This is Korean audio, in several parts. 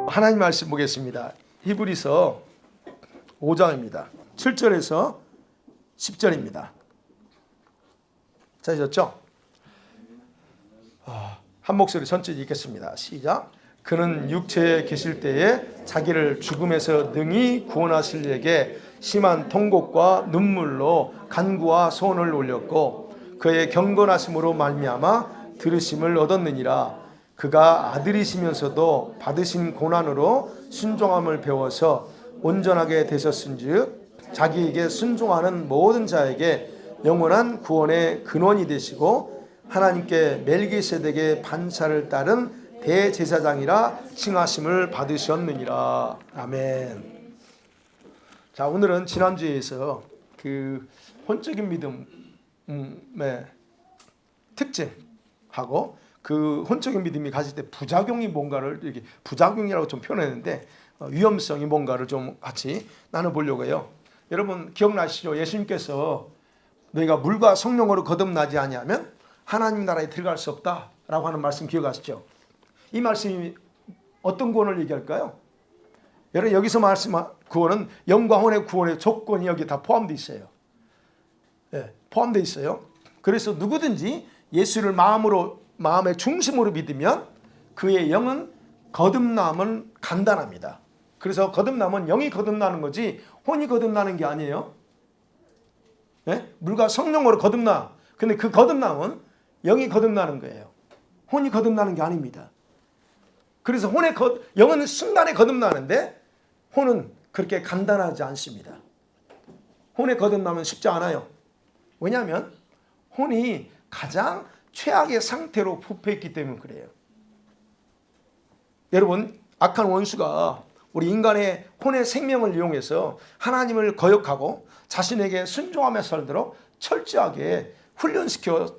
하나님 말씀 보겠습니다. 히브리서 5장입니다. 7절에서 10절입니다. 찾으셨죠? 한 목소리 전체 읽겠습니다. 시작. 그는 육체에 계실 때에 자기를 죽음에서 능히 구원하실 이에게 심한 통곡과 눈물로 간구와 소원을 올렸고 그의 경건하심으로 말미암아 들으심을 얻었느니라. 그가 아들이시면서도 받으신 고난으로 순종함을 배워서 온전하게 되셨은즉 자기에게 순종하는 모든 자에게 영원한 구원의 근원이 되시고 하나님께 멜기세덱의 반차를 따른 대제사장이라 칭하심을 받으셨느니라. 아멘. 자, 오늘은 지난주에 이어서 그 혼적인 믿음의 특징하고 그 혼적인 믿음이 가질 때 부작용이 뭔가를 이렇게 부작용이라고 좀 표현했는데 위험성이 뭔가를 좀 같이 나눠보려고 해요. 여러분 기억나시죠? 예수님께서 너희가 물과 성령으로 거듭나지 아니하면 하나님 나라에 들어갈 수 없다라고 하는 말씀 기억하시죠? 이 말씀이 어떤 구원을 얘기할까요? 여러분 여기서 말씀한 구원은 영과 혼의 구원의 조건이 여기 다 포함되어 있어요. 네, 포함되어 있어요. 그래서 누구든지 예수를 마음의 중심으로 믿으면 그의 영은 거듭남은 간단합니다. 그래서 거듭남은 영이 거듭나는 거지 혼이 거듭나는 게 아니에요. 네? 물과 성령으로 거듭나. 근데 그 거듭남은 영이 거듭나는 거예요. 혼이 거듭나는 게 아닙니다. 그래서 영은 순간에 거듭나는데 혼은 그렇게 간단하지 않습니다. 혼의 거듭남은 쉽지 않아요. 왜냐하면 혼이 가장 최악의 상태로 부패했기 때문에 그래요. 여러분 악한 원수가 우리 인간의 혼의 생명을 이용해서 하나님을 거역하고 자신에게 순종하며 살도록 철저하게 훈련시켜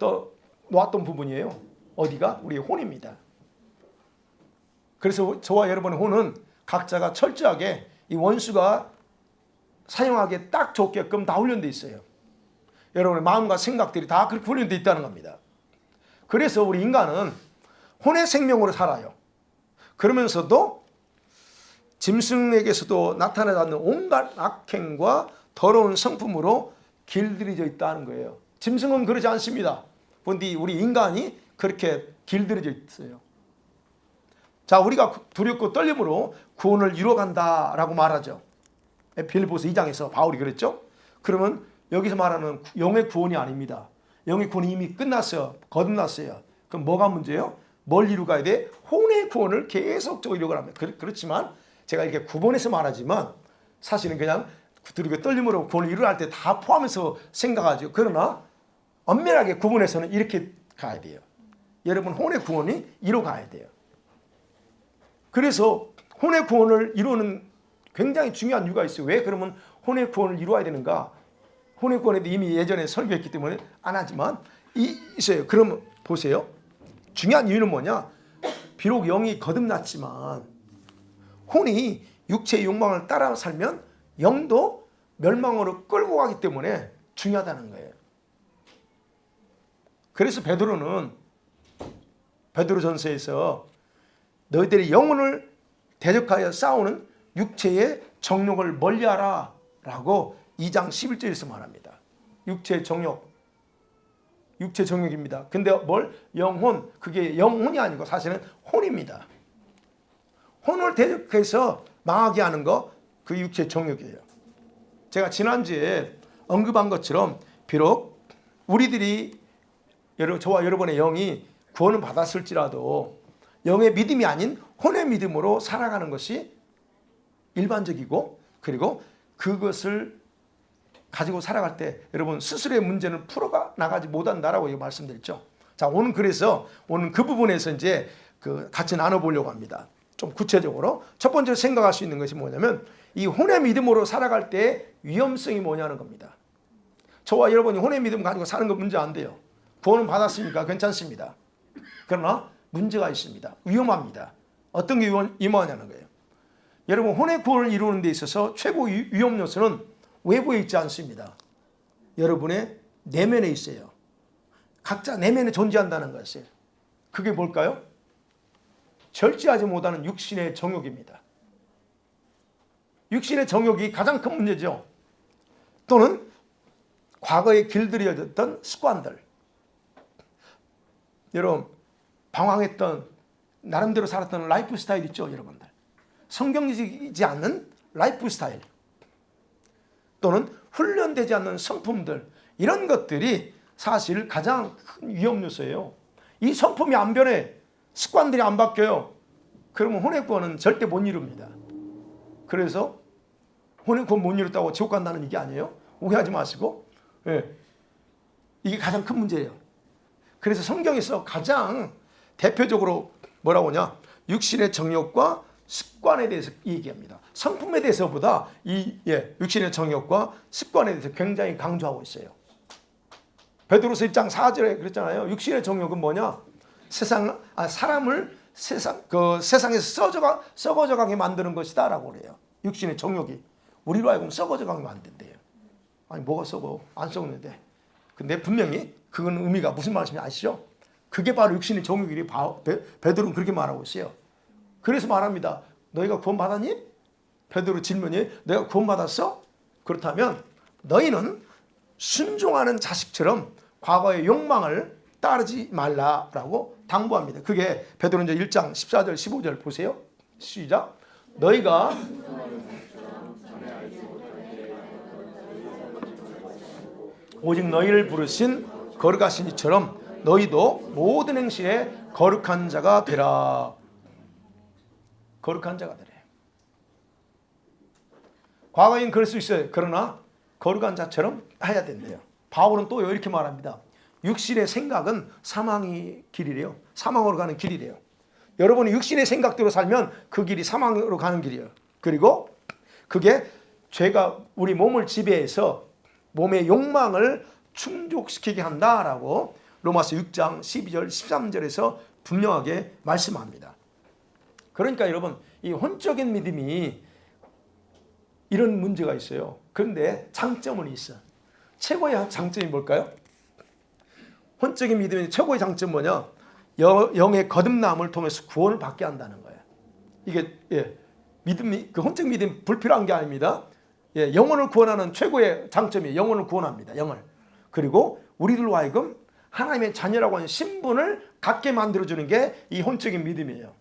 놓았던 부분이에요. 어디가? 우리의 혼입니다. 그래서 저와 여러분의 혼은 각자가 철저하게 이 원수가 사용하기에 딱 좋게끔 다 훈련되어 있어요. 여러분의 마음과 생각들이 다 그렇게 훈련되어 있다는 겁니다. 그래서 우리 인간은 혼의 생명으로 살아요. 그러면서도 짐승에게서도 나타나지 않는 온갖 악행과 더러운 성품으로 길들여져 있다는 거예요. 짐승은 그러지 않습니다. 그런데 우리 인간이 그렇게 길들여져 있어요. 자, 우리가 두렵고 떨림으로 구원을 이루어간다라고 말하죠. 빌립보서 2장에서 바울이 그랬죠. 그러면 여기서 말하는 영의 구원이 아닙니다. 영의 구원이 이미 끝났어요. 거듭났어요. 그럼 뭐가 문제예요? 뭘 이루어가야 돼? 혼의 구원을 계속적으로 이루어갑니다. 그렇지만 제가 이렇게 구분해서 말하지만 사실은 그냥 두렵고 떨림으로 구원을 이루어갈 때 다 포함해서 생각하죠. 그러나 엄밀하게 구분해서는 이렇게 가야 돼요. 여러분 혼의 구원이 이루어가야 돼요. 그래서 혼의 구원을 이루는 굉장히 중요한 이유가 있어요. 왜 그러면 혼의 구원을 이루어야 되는가? 혼의 구원에도 이미 예전에 설교했기 때문에 안 하지만 있어요. 그러면 보세요. 중요한 이유는 뭐냐? 비록 영이 거듭났지만 혼이 육체의 욕망을 따라 살면 영도 멸망으로 끌고 가기 때문에 중요하다는 거예요. 그래서 베드로전서에서 너희들이 영혼을 대적하여 싸우는 육체의 정욕을 멀리하라 라고 2장 11절에서 말합니다. 육체의 정욕입니다. 근데 영혼, 그게 영혼이 아니고 사실은 혼입니다. 혼을 대적해서 망하게 하는 거, 그 육체의 정욕이에요. 제가 지난주에 언급한 것처럼 비록 우리들이 저와 여러분의 영이 구원을 받았을지라도 영의 믿음이 아닌 혼의 믿음으로 살아가는 것이 일반적이고 그리고 그것을 가지고 살아갈 때 여러분 스스로의 문제는 풀어가 나가지 못한다라고 말씀드렸죠. 자, 오늘 그래서 오늘 그 부분에서 이제 같이 나눠보려고 합니다. 좀 구체적으로 첫 번째로 생각할 수 있는 것이 뭐냐면 이 혼의 믿음으로 살아갈 때 위험성이 뭐냐는 겁니다. 저와 여러분이 혼의 믿음 가지고 사는 거 문제 안 돼요. 구원은 받았으니까 괜찮습니다. 그러나 문제가 있습니다. 위험합니다. 어떤 게 위험하냐는 거예요. 여러분 혼의 구원을 이루는 데 있어서 최고 위험 요소는 외부에 있지 않습니다. 여러분의 내면에 있어요. 각자 내면에 존재한다는 것이에요. 그게 뭘까요? 절제하지 못하는 육신의 정욕입니다. 육신의 정욕이 가장 큰 문제죠. 또는 과거에 길들여졌던 습관들. 여러분, 방황했던 나름대로 살았던 라이프 스타일 있죠, 여러분들. 성경이지 않는 라이프 스타일. 또는 훈련되지 않는 성품들. 이런 것들이 사실 가장 큰 위험 요소예요. 이 성품이 안 변해, 습관들이 안 바뀌어요. 그러면 혼의 구원은 절대 못 이룹니다. 그래서 혼의 구원 못 이뤘다고 지옥 간다는 얘기 아니에요. 오해하지 마시고. 예. 이게 가장 큰 문제예요. 그래서 성경에서 가장 대표적으로 뭐라고 하냐, 육신의 정욕과 습관에 대해서 얘기합니다. 성품에 대해서보다 육신의 정욕과 습관에 대해서 굉장히 강조하고 있어요. 베드로서 1장 4절에 그랬잖아요. 육신의 정욕은 뭐냐? 사람을 세상에서 썩어져가게 만드는 것이다라고 그래요. 육신의 정욕이 우리로 하여금 썩어져가게 만든대요. 아니 뭐가 썩어? 안 썩는데. 근데 분명히 그건 의미가 무슨 말씀인지 아시죠? 그게 바로 육신의 정욕이래. 베드로는 그렇게 말하고 있어요. 그래서 말합니다. 너희가 구원 받았니? 베드로 질문이 너희가 구원 받았어? 그렇다면 너희는 순종하는 자식처럼 과거의 욕망을 따르지 말라라고 당부합니다. 그게 베드로전서 1장 14절 15절 보세요. 시작. 너희가 오직 너희를 부르신 거룩하신 이처럼 너희도 모든 행실에 거룩한 자가 되라. 거룩한 자가 되래. 과거엔 그럴 수 있어요. 그러나 거룩한 자처럼 해야 된대요. 바울은 또 이렇게 말합니다. 육신의 생각은 사망의 길이래요. 사망으로 가는 길이래요. 여러분이 육신의 생각대로 살면 그 길이 사망으로 가는 길이에요. 그리고 그게 죄가 우리 몸을 지배해서 몸의 욕망을 충족시키게 한다라고 로마서 6장 12절 13절에서 분명하게 말씀합니다. 그러니까 여러분, 이 혼적인 믿음이 이런 문제가 있어요. 그런데 장점은 있어. 최고의 장점이 뭘까요? 혼적인 믿음의 최고의 장점은 뭐냐? 영의 거듭남을 통해서 구원을 받게 한다는 거예요. 이게 믿음이 그 혼적 믿음이 불필요한 게 아닙니다. 영혼을 구원하는 최고의 장점이 영혼을 구원합니다. 영을. 그리고 우리들로 하여금 하나님의 자녀라고 하는 신분을 갖게 만들어주는 게 이 혼적인 믿음이에요.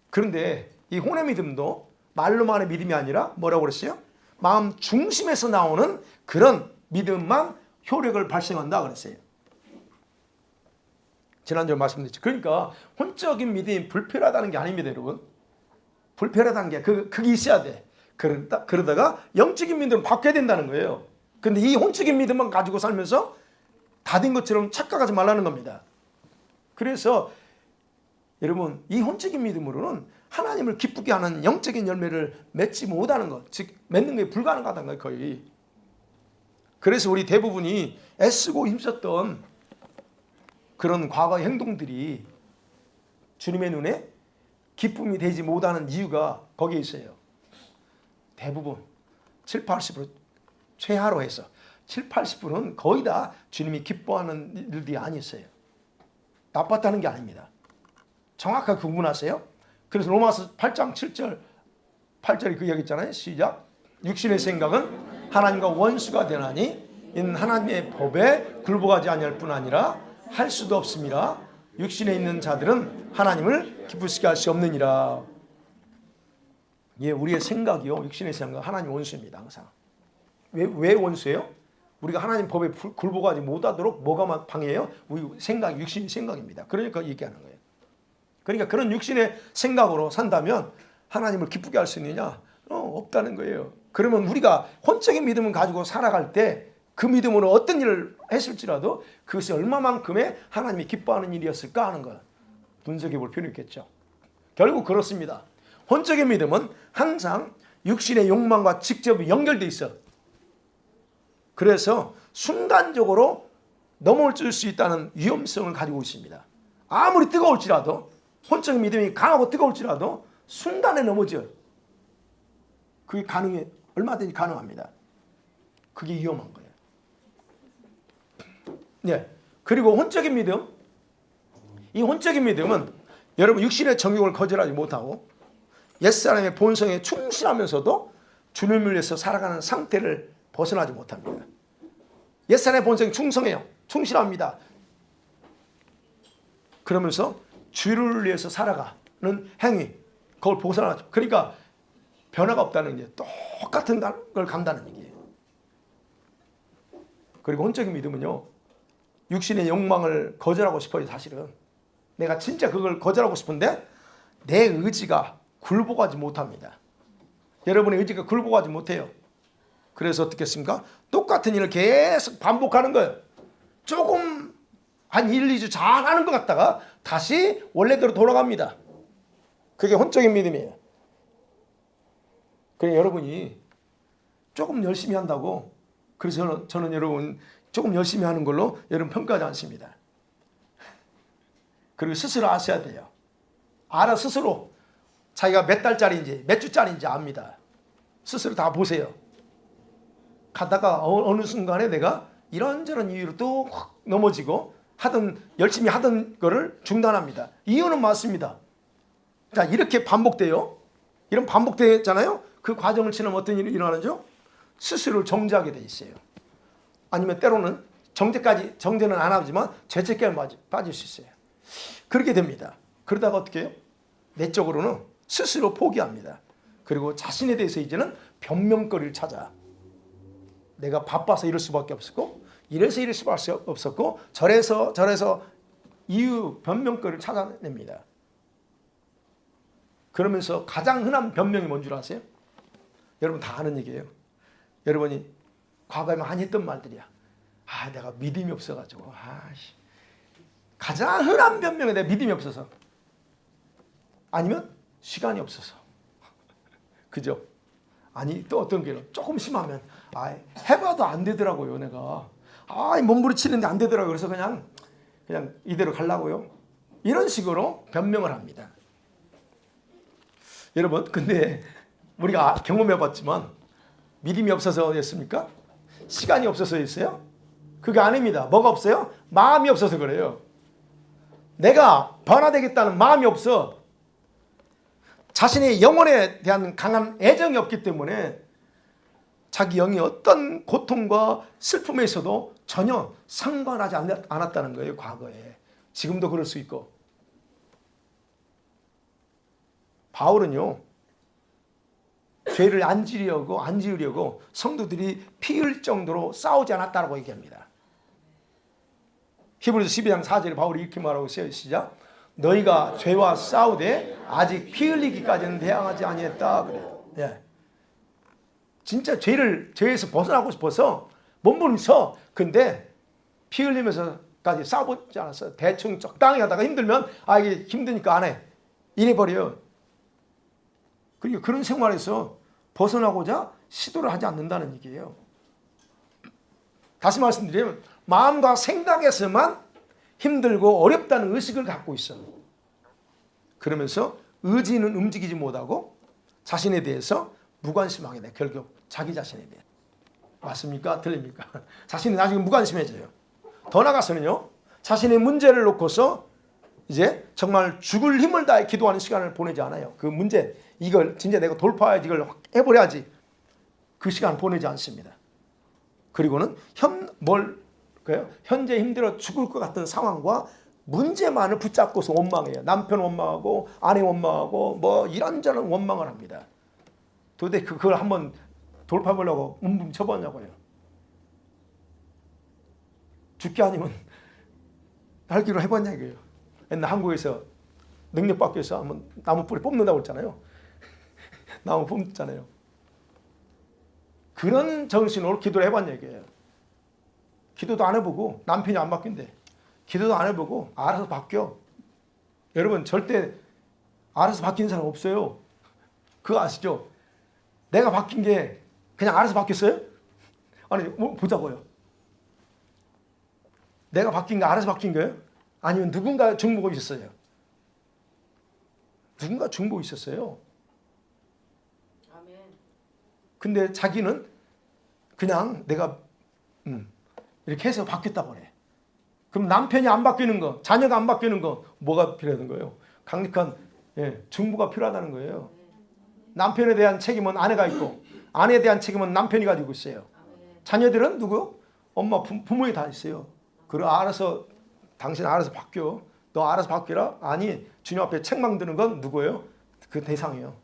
그런데 이 혼의 믿음도 말로만의 믿음이 아니라 뭐라고 그랬어요? 마음 중심에서 나오는 그런 믿음만 효력을 발생한다 그랬어요. 지난주에 말씀드렸죠. 그러니까 혼적인 믿음이 불필요하다는 게 아닙니다, 여러분. 불필요하다는 게 그게 있어야 돼. 그러다가 영적인 믿음을 바뀌어야 된다는 거예요. 근데 이 혼적인 믿음만 가지고 살면서 다 된 것처럼 착각하지 말라는 겁니다. 그래서 여러분, 이 혼적인 믿음으로는 하나님을 기쁘게 하는 영적인 열매를 맺지 못하는 것, 즉 맺는 게 불가능하다는 거예요, 거의. 그래서 우리 대부분이 애쓰고 힘썼던 그런 과거의 행동들이 주님의 눈에 기쁨이 되지 못하는 이유가 거기에 있어요. 대부분 7, 80% 최하로 해서 7, 80%는 거의 다 주님이 기뻐하는 일들이 아니었어요. 나빴다는 게 아닙니다. 정확하게 구분하세요. 그래서 로마서 8장 7절 8절이 그 얘기 있잖아요. 시작. 육신의 생각은 하나님과 원수가 되나니 이는 하나님의 법에 굴복하지 아니할 뿐 아니라 할 수도 없습니다. 육신에 있는 자들은 하나님을 기쁘시게 할 수 없느니라. 우리의 생각이요, 육신의 생각 하나님 원수입니다. 항상. 왜 원수예요? 우리가 하나님 법에 굴복하지 못하도록 뭐가 방해해요? 우리 생각, 육신의 생각입니다. 그러니까 얘기하는 거예요. 그러니까 그런 육신의 생각으로 산다면 하나님을 기쁘게 할 수 있느냐? 없다는 거예요. 그러면 우리가 혼적인 믿음을 가지고 살아갈 때 그 믿음으로 어떤 일을 했을지라도 그것이 얼마만큼의 하나님이 기뻐하는 일이었을까 하는 걸 분석해 볼 필요는 있겠죠. 결국 그렇습니다. 혼적인 믿음은 항상 육신의 욕망과 직접 연결돼 있어. 그래서 순간적으로 넘어질 수 있다는 위험성을 가지고 있습니다. 아무리 뜨거울지라도, 혼적인 믿음이 강하고 뜨거울지라도 순간에 넘어져요. 그게 얼마든지 가능합니다. 그게 위험한 거예요. 그리고 혼적인 믿음, 이 혼적인 믿음은 여러분 육신의 정욕을 거절하지 못하고 옛사람의 본성에 충실하면서도 주님을 위해서 살아가는 상태를 벗어나지 못합니다. 옛사람의 본성이 충성해요. 충실합니다. 그러면서 주를 위해서 살아가는 행위, 그걸 벗어나죠. 그러니까 변화가 없다는 게 똑같은 걸 간다는 얘기예요. 그리고 혼적인 믿음은요, 육신의 욕망을 거절하고 싶어요. 사실은 내가 진짜 그걸 거절하고 싶은데 내 의지가 굴복하지 못합니다. 여러분의 의지가 굴복하지 못해요. 그래서 어떻게 했습니까? 똑같은 일을 계속 반복하는 거예요. 조금 한 1, 2주 잘하는 것 같다가 다시 원래대로 돌아갑니다. 그게 혼적인 믿음이에요. 그러니까 여러분이 조금 열심히 한다고, 그래서 저는 여러분 조금 열심히 하는 걸로 여러분 평가하지 않습니다. 그리고 스스로 아셔야 돼요. 알아 스스로 자기가 몇 달짜리인지 몇 주짜리인지 압니다. 스스로 다 보세요. 가다가 어느 순간에 내가 이런저런 이유로 또 확 넘어지고 열심히 하던 거를 중단합니다. 이유는 맞습니다. 자, 이렇게 반복돼요. 이런 반복되잖아요. 그 과정을 지나면 어떤 일이 일어나죠? 스스로를 정죄하게 돼 있어요. 아니면 때로는 정죄는 안 하지만 죄책감에 빠질 수 있어요. 그렇게 됩니다. 그러다가 어떻게 해요? 내적으로는 스스로 포기합니다. 그리고 자신에 대해서 이제는 변명거리를 찾아. 내가 바빠서 이럴 수밖에 없었고, 이래서 이럴 수밖에 없었고, 저래서 이유 변명거리를 찾아냅니다. 그러면서 가장 흔한 변명이 뭔 줄 아세요? 여러분 다 아는 얘기예요. 여러분이 과거에 많이 했던 말들이야. 내가 믿음이 없어가지고. 가장 흔한 변명이 내가 믿음이 없어서. 아니면 시간이 없어서. 그죠? 아니 또 어떤 게는 조금 심하면 해봐도 안 되더라고요. 내가 몸부림치는데 안 되더라고요. 그래서 그냥 이대로 가려고요. 이런 식으로 변명을 합니다. 여러분 근데 우리가 경험해봤지만 믿음이 없어서였습니까? 시간이 없어서였어요? 그게 아닙니다. 뭐가 없어요? 마음이 없어서 그래요. 내가 변화되겠다는 마음이 없어. 자신의 영혼에 대한 강한 애정이 없기 때문에 자기 영이 어떤 고통과 슬픔에 있어도 전혀 상관하지 않았다는 거예요. 과거에. 지금도 그럴 수 있고. 바울은요, 죄를 안 지으려고 성도들이 피 흘릴 정도로 싸우지 않았다고 얘기합니다. 히브리서 12장 4절에 바울이 이렇게 말하고 있어요. 시작. 너희가 죄와 싸우되 아직 피 흘리기까지는 대항하지 아니했다 그래요. 예. 진짜 죄에서 벗어나고 싶어서 몸부림쳐. 근데 피 흘리면서까지 싸우지 않았어요. 대충 적당히 하다가 힘들면 이게 힘드니까 안 해. 이래버려요. 그리고 그런 생활에서 벗어나고자 시도를 하지 않는다는 얘기예요. 다시 말씀드리면 마음과 생각에서만 힘들고 어렵다는 의식을 갖고 있어. 그러면서 의지는 움직이지 못하고 자신에 대해서 무관심하게 돼. 결국 자기 자신에 대해. 맞습니까? 틀립니까? 자신이 나중에 무관심해져요. 더 나아가서는요, 자신의 문제를 놓고서 이제 정말 죽을 힘을 다해 기도하는 시간을 보내지 않아요. 그 문제, 이걸 진짜 내가 돌파해야지, 이걸 해버려야지. 그 시간 보내지 않습니다. 그리고는 현재 힘들어 죽을 것 같은 상황과 문제만을 붙잡고서 원망해요. 남편 원망하고 아내 원망하고 뭐 이런저런 원망을 합니다. 도대체 그걸 한번 돌파하려고 쳐보냐고요. 죽기 아니면 살기로 해봤냐 이거예요. 옛날 한국에서 능력 받기 위해서 한번 나무 뿌리 뽑는다고 했잖아요. 나무 뽑잖아요. 그런 정신으로 기도를 해봤냐 이거예요. 기도도 안 해보고 남편이 안 바뀐대. 기도도 안 해보고 알아서 바뀌어. 여러분 절대 알아서 바뀌는 사람 없어요. 그거 아시죠? 내가 바뀐 게 그냥 알아서 바뀌었어요? 아니 보자고요. 내가 바뀐 게 알아서 바뀐 거예요? 아니면 누군가 중보가 있었어요? 누군가 중보가 있었어요. 근데 자기는 그냥 내가 이렇게 해서 바뀌었다고 그래. 그럼 남편이 안 바뀌는 거, 자녀가 안 바뀌는 거 뭐가 필요한 거예요? 강력한 중부가 필요하다는 거예요. 남편에 대한 책임은 아내가 있고 아내에 대한 책임은 남편이 가지고 있어요. 자녀들은 누구? 엄마 부모이 다 있어요. 그래 알아서 당신 알아서 바뀌어. 너 알아서 바뀌라? 아니 주님 앞에 책망 드는 건 누구예요? 그 대상이에요.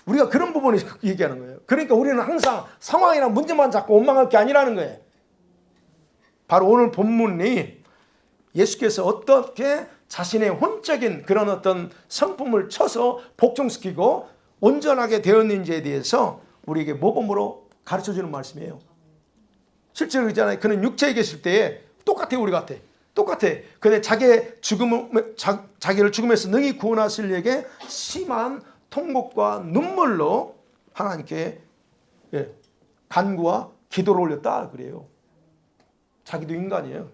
우리가 그런 부분을 얘기하는 거예요. 그러니까 우리는 항상 상황이나 문제만 잡고 원망할 게 아니라는 거예요. 바로 오늘 본문이 예수께서 어떻게 자신의 혼적인 그런 어떤 성품을 쳐서 복종시키고 온전하게 되었는지에 대해서 우리에게 모범으로 가르쳐주는 말씀이에요. 실제로 있잖아요. 그는 육체에 계실 때에 똑같아요. 우리 같아. 똑같아. 근데 자기를 죽음에서 능히 구원하실 이에게 심한 통곡과 눈물로 하나님께 간구와 기도를 올렸다 그래요. 자기도 인간이에요.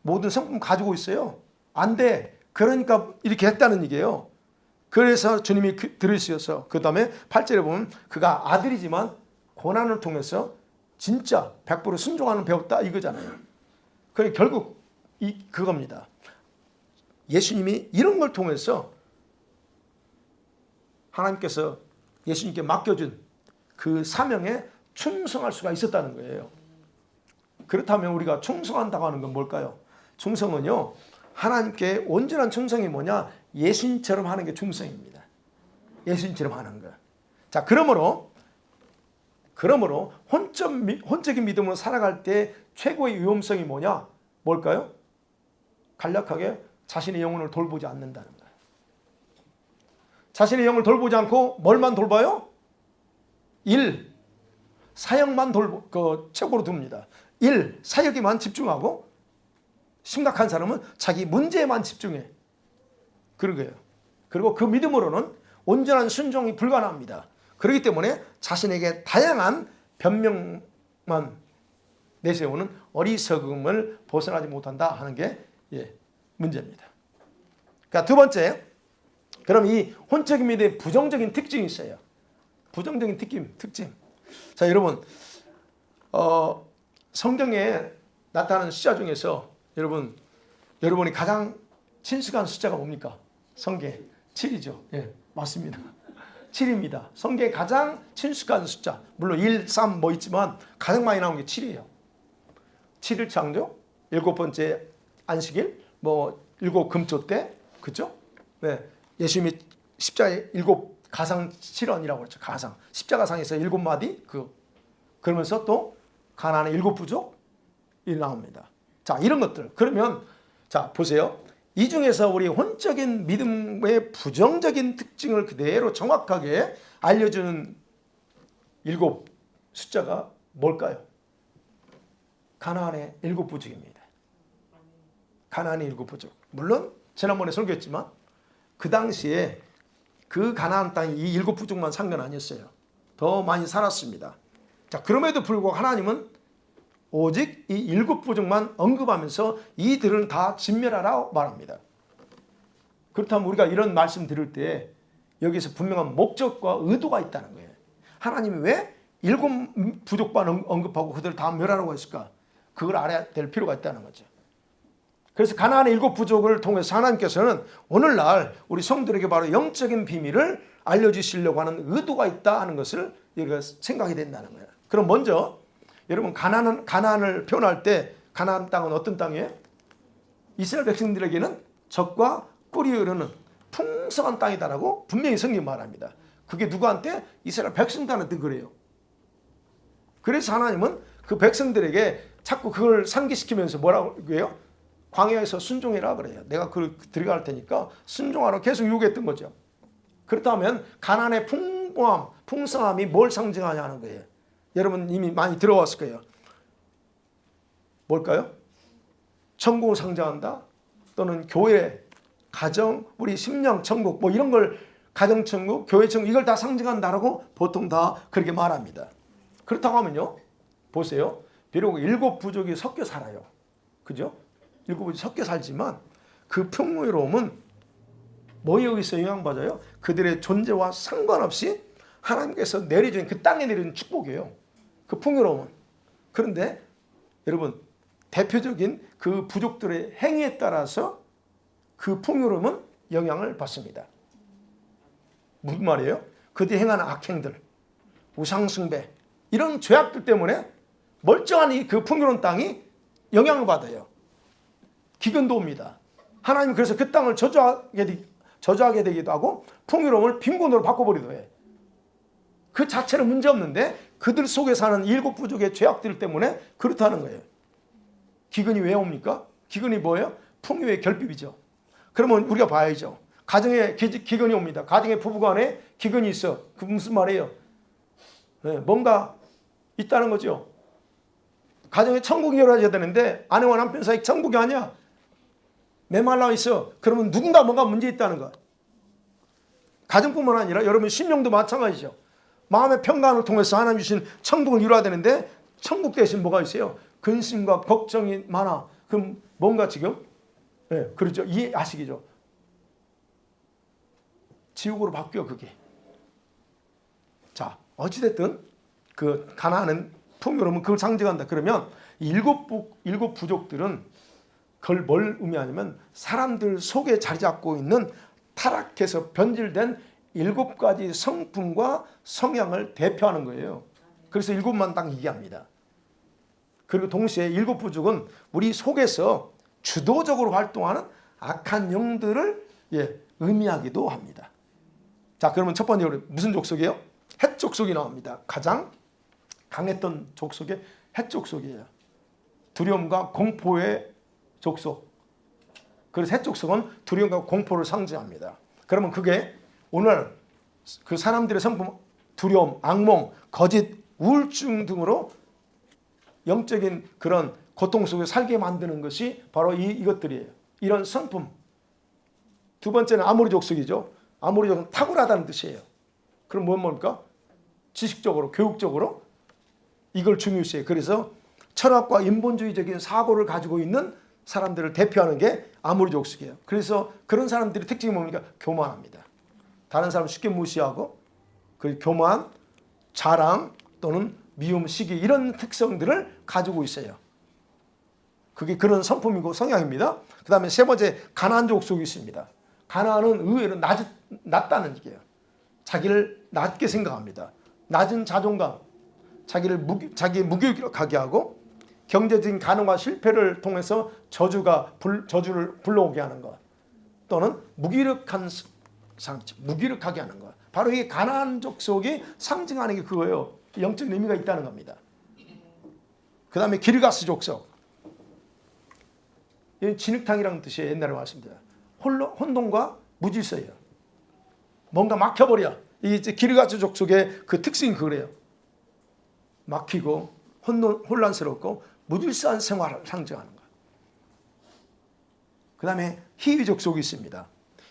모든 성품 가지고 있어요. 안 돼. 그러니까 이렇게 했다는 얘기예요. 그래서 주님이 들으셔서 그 다음에 8절에 보면 그가 아들이지만 고난을 통해서 진짜 100% 순종하는 배웠다 이거잖아요. 그게 결국 그겁니다. 예수님이 이런 걸 통해서 하나님께서 예수님께 맡겨준 그 사명에 충성할 수가 있었다는 거예요. 그렇다면 우리가 충성한다고 하는 건 뭘까요? 충성은요, 하나님께 온전한 충성이 뭐냐? 예수님처럼 하는 게 충성입니다. 예수님처럼 하는 거. 자, 그러므로 혼적인 믿음으로 살아갈 때 최고의 위험성이 뭐냐? 뭘까요? 간략하게 자신의 영혼을 돌보지 않는다는 거예요. 자신의 영을 돌보지 않고 뭘만 돌봐요? 사역만 최고로 둡니다. 사역에만 집중하고 심각한 사람은 자기 문제에만 집중해. 그런 거예요. 그리고 그 믿음으로는 온전한 순종이 불가능합니다. 그렇기 때문에 자신에게 다양한 변명만 내세우는 어리석음을 벗어나지 못한다 하는 게 문제입니다. 그러니까 두 번째, 그럼 이 혼적인 믿음의 부정적인 특징이 있어요. 부정적인 특징. 자, 여러분, 성경에 나타나는 숫자 중에서 여러분이 가장 친숙한 숫자가 뭡니까? 성경에 7이죠. 예, 맞습니다. 7입니다. 성경에 가장 친숙한 숫자. 물론 1, 3 뭐 있지만 가장 많이 나온 게 7이에요. 7일 창조, 7번째 안식일, 뭐 7금조 때, 그죠? 네, 예수님이 십자가에 7 가상 실언이라고 그랬죠. 가상. 십자가상에서 7마디 그러면서 또 가나안의 7 부족이 나옵니다. 자, 이런 것들. 그러면 자, 보세요. 이 중에서 우리 혼적인 믿음의 부정적인 특징을 그대로 정확하게 알려주는 7 숫자가 뭘까요? 가나안의 7 부족입니다. 가나안의 7 부족. 물론 지난번에 설교했지만 그 당시에 그 가나안 땅이 이 7 부족만 산 건 아니었어요. 더 많이 살았습니다. 자, 그럼에도 불구하고 하나님은 오직 이 7 부족만 언급하면서 이들을 다 진멸하라고 말합니다. 그렇다면 우리가 이런 말씀 들을 때 여기서 분명한 목적과 의도가 있다는 거예요. 하나님이 왜 7 부족만 언급하고 그들을 다 멸하라고 했을까? 그걸 알아야 될 필요가 있다는 거죠. 그래서 가나안의 7 부족을 통해서 하나님께서는 오늘날 우리 성도들에게 바로 영적인 비밀을 알려주시려고 하는 의도가 있다 하는 것을 우리가 생각이 된다는 거예요. 그럼 먼저 여러분 가나안을 표현할 때 가나안 땅은 어떤 땅이에요? 이스라엘 백성들에게는 젖과 꿀이 흐르는 풍성한 땅이다라고 분명히 성경이 말합니다. 그게 누구한테? 이스라엘 백성들한테 그래요. 그래서 하나님은 그 백성들에게 자꾸 그걸 상기시키면서 뭐라고 해요? 광야에서 순종해라 그래요. 내가 그걸 들어갈 테니까 순종하라 계속 요구했던 거죠. 그렇다면 가나안의 풍성함이 뭘 상징하냐는 거예요. 여러분 이미 많이 들어왔을 거예요. 뭘까요? 천국을 상징한다. 또는 교회, 가정, 우리 심령 천국 뭐 이런 걸 가정 천국, 교회 천국 이걸 다 상징한다라고 보통 다 그렇게 말합니다. 그렇다고 하면요. 보세요. 비록 7 부족이 섞여 살아요. 그죠? 7 부족이 섞여 살지만 그 풍요로움은 뭐에 의해서 영향받아요? 그들의 존재와 상관없이 하나님께서 내려준 그 땅에 내려준 축복이에요. 그 풍요로움은. 그런데 여러분 대표적인 그 부족들의 행위에 따라서 그 풍요로움은 영향을 받습니다. 무슨 말이에요? 그들이 행하는 악행들, 우상숭배, 이런 죄악들 때문에 멀쩡한 그 풍요로운 땅이 영향을 받아요. 기근도 옵니다. 하나님 그래서 그 땅을 저주하게 되기도 하고 풍요로움을 빈곤으로 바꿔버리기도 해. 그 자체는 문제없는데 그들 속에 사는 7 부족의 죄악들 때문에 그렇다는 거예요. 기근이 왜 옵니까? 기근이 뭐예요? 풍요의 결핍이죠. 그러면 우리가 봐야죠. 가정에 기근이 옵니다. 가정의 부부간에 기근이 있어. 그 무슨 말이에요? 네, 뭔가 있다는 거죠. 가정에 천국이 이루어져야 되는데 아내와 남편 사이 천국이 아니야. 메말라 있어. 그러면 누군가 뭔가 문제 있다는 거야. 가정뿐만 아니라 여러분 심령도 마찬가지죠. 마음의 평강을 통해서 하나님 주신 천국을 이루어야 되는데 천국 대신 뭐가 있어요? 근심과 걱정이 많아. 그럼 뭔가 지금 네, 그렇죠. 이해하시기죠. 지옥으로 바뀌어 그게. 자, 어찌됐든 그 가나안은 풍요로움은 그걸 상징한다. 그러면 일곱 부족들은 그걸 뭘 의미하냐면 사람들 속에 자리 잡고 있는 타락해서 변질된 7가지 성품과 성향을 대표하는 거예요. 그래서 7만 딱 얘기합니다. 그리고 동시에 7 부족은 우리 속에서 주도적으로 활동하는 악한 영들을 의미하기도 합니다. 자, 그러면 첫 번째로 무슨 족속이에요? 헷 족속이 나옵니다. 가장 강했던 족속이 헷 족속이에요. 두려움과 공포의 족속. 그래서 헷 족속은 두려움과 공포를 상징합니다. 그러면 그게 오늘 그 사람들의 성품, 두려움, 악몽, 거짓, 우울증 등으로 영적인 그런 고통 속에 살게 만드는 것이 바로 이것들이에요. 이런 성품. 두 번째는 아모리 족속이죠. 아모리 족속은 탁월하다는 뜻이에요. 그럼 뭡니까? 지식적으로, 교육적으로 이걸 중요시해요. 그래서 철학과 인본주의적인 사고를 가지고 있는 사람들을 대표하는 게 아모리 족속이에요. 그래서 그런 사람들의 특징이 뭡니까? 교만합니다. 다른 사람 쉽게 무시하고 그 교만, 자랑 또는 미움, 시기 이런 특성들을 가지고 있어요. 그게 그런 성품이고 성향입니다. 그 다음에 세 번째 가나안 족속이 있습니다. 가나안은 의외로 낮다는 얘기예요. 자기를 낮게 생각합니다. 낮은 자존감, 자기 무기력하게 하고 경제적인 가능과 실패를 통해서 저주를 불러오게 하는 것 또는 무기력한 무기력하게 하는 것. 바로 이 가나안 족속이 상징하는 게 그거예요. 영적인 의미가 있다는 겁니다. 그 다음에 기르가스 족속. 이 진흙탕이라는 뜻이에요. 옛날에 말씀드려요. 혼돈과 무질서예요. 뭔가 막혀버려. 이 기르가스 족속의 그 특징이 그래요. 막히고 혼란스럽고 무질서한 생활을 상징하는 거예요. 그 다음에 히위 족속이 있습니다.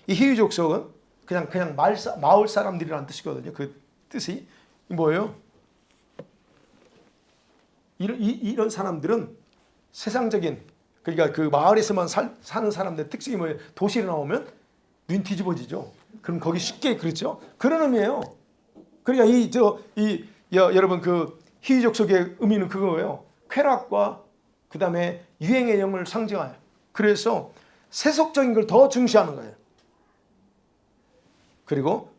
이 히위 족속은 그냥 마을 사람들이라는 뜻이거든요. 그 뜻이 뭐예요? 이런 사람들은 세상적인 그러니까 그 마을에서만 사는 사람들의 특징이 뭐예요? 도시에 나오면 눈 뒤집어지죠. 그럼 거기 쉽게 그렇죠. 그런 의미예요. 그러니까 여러분 그 히위 족속의 의미는 그거예요. 쾌락과 그 다음에 유행의 영을 상징해요. 그래서 세속적인 걸 더 중시하는 거예요. 그리고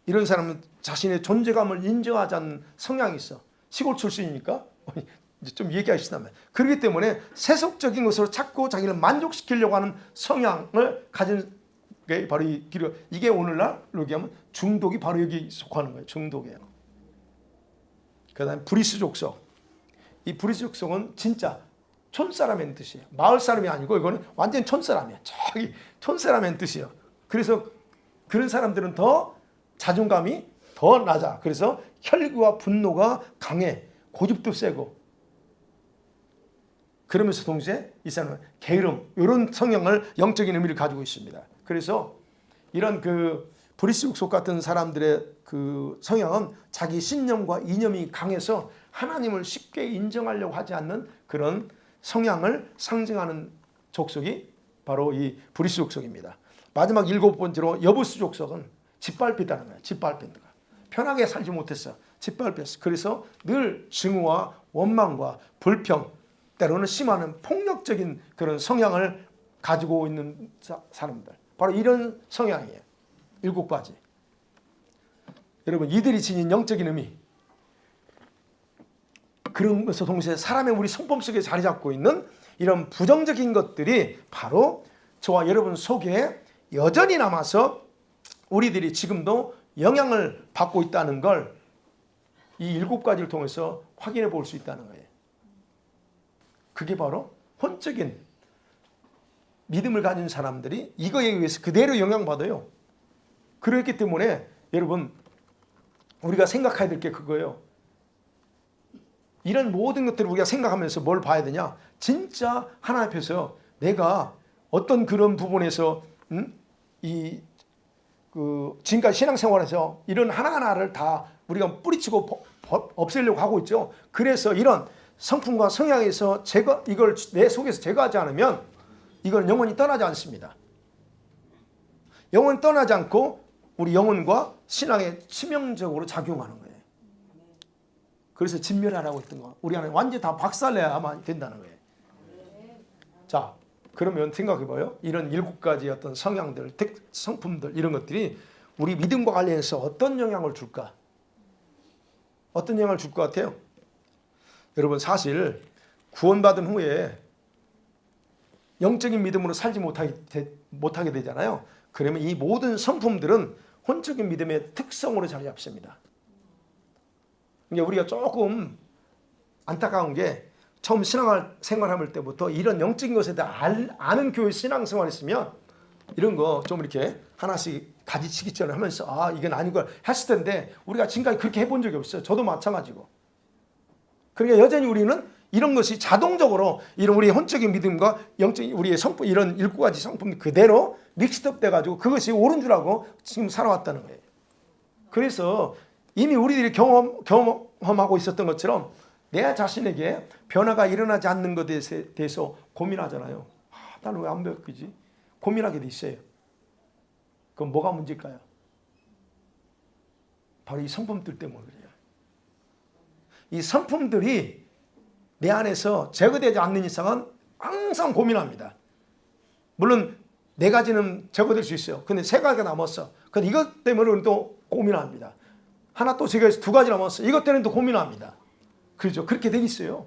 이런 사람은 자신의 존재감을 인정하지 않는 성향이 있어. 시골 출신이니까 좀 얘기하시다면. 그렇기 때문에 세속적인 것으로 자꾸 자기를 만족시키려고 하는 성향을 가진 게 바로 이게 오늘날 얘기하면 중독이 바로 여기 속하는 거예요. 중독이에요. 그 다음에 브리스 족속. 이 브리스 족속은 진짜 촌사람의 뜻이에요. 마을 사람이 아니고 이거는 완전 촌사람이에요. 저기 촌사람의 뜻이에요. 그래서 그런 사람들은 더 자존감이 더 낮아. 그래서 혈기와 분노가 강해. 고집도 세고. 그러면서 동시에 이 사람은 게으름, 이런 성향을 영적인 의미를 가지고 있습니다. 그래서 이런 그 브리스 족속 같은 사람들의 그 성향은 자기 신념과 이념이 강해서 하나님을 쉽게 인정하려고 하지 않는 그런 성향을 상징하는 족속이 바로 이 브리스 족속입니다. 마지막 7번째로 여부스 족속은 짓밟히다는 거예요. 짓밟힌다. 편하게 살지 못했어. 짓밟혔어. 그래서 늘 증오와 원망과 불평, 때로는 심한 폭력적인 그런 성향을 가지고 있는 사람들, 바로 이런 성향이에요. 7가지. 여러분, 이들이 지닌 영적인 의미, 그러면서 동시에 사람의 우리 성품 속에 자리 잡고 있는 이런 부정적인 것들이 바로 저와 여러분 속에 여전히 남아서 우리들이 지금도 영향을 받고 있다는 걸 이 7가지를 통해서 확인해 볼 수 있다는 거예요. 그게 바로 혼적인 믿음을 가진 사람들이 이거에 의해서 그대로 영향받아요. 그렇기 때문에 여러분, 우리가 생각해야 될 게 그거예요. 이런 모든 것들을 우리가 생각하면서 뭘 봐야 되냐? 진짜 하나님 앞에서 내가 어떤 그런 부분에서 지금까지 신앙생활에서 이런 하나하나를 다 우리가 뿌리치고 없애려고 하고 있죠. 그래서 이런 성품과 성향에서 이걸 내 속에서 제거하지 않으면 이건 영원히 떠나지 않습니다. 영원히 떠나지 않고 우리 영혼과 신앙에 치명적으로 작용하는 거예요. 그래서 진멸하라고 했던 거. 우리 안에 완전히 다 박살내야만 된다는 거예요. 자, 그러면 생각해봐요. 이런 7가지 어떤 성향들, 성품들, 이런 것들이 우리 믿음과 관련해서 어떤 영향을 줄까? 어떤 영향을 줄 것 같아요? 여러분, 사실 구원받은 후에 영적인 믿음으로 살지 못하게 되잖아요. 그러면 이 모든 성품들은 혼적인 믿음의 특성으로 자리 잡습니다. 그러니까 우리가 조금 안타까운 게 처음 신앙생활할 때부터 이런 영적인 것에 대해 아는 교회 신앙생활 했으면 이런 거 좀 이렇게 하나씩 가지치기 전에 하면서 이건 아닌 걸 했을 텐데 우리가 지금까지 그렇게 해본 적이 없어요. 저도 마찬가지고. 그러니까 여전히 우리는 이런 것이 자동적으로 이런 우리의 혼적인 믿음과 영적인 우리의 성품, 이런 7가지 성품이 그대로 믹스업 돼가지고 그것이 옳은 줄 알고 지금 살아왔다는 거예요. 그래서 이미 우리들이 경험하고 있었던 것처럼 내 자신에게 변화가 일어나지 않는 것에 대해서 고민하잖아요. 나는 왜 안 바뀌지? 고민하게 돼 있어요. 그럼 뭐가 문제일까요? 바로 이 성품들 때문에 그래요. 이 성품들이 내 안에서 제거되지 않는 이상은 항상 고민합니다. 물론 4가지는 제거될 수 있어요. 근데 3가지가 남았어. 근데 이것 때문에 또 고민합니다. 하나 또 제거해서 2가지 남았어. 이것 때문에 또 고민합니다. 그렇죠? 그렇게 돼 있어요.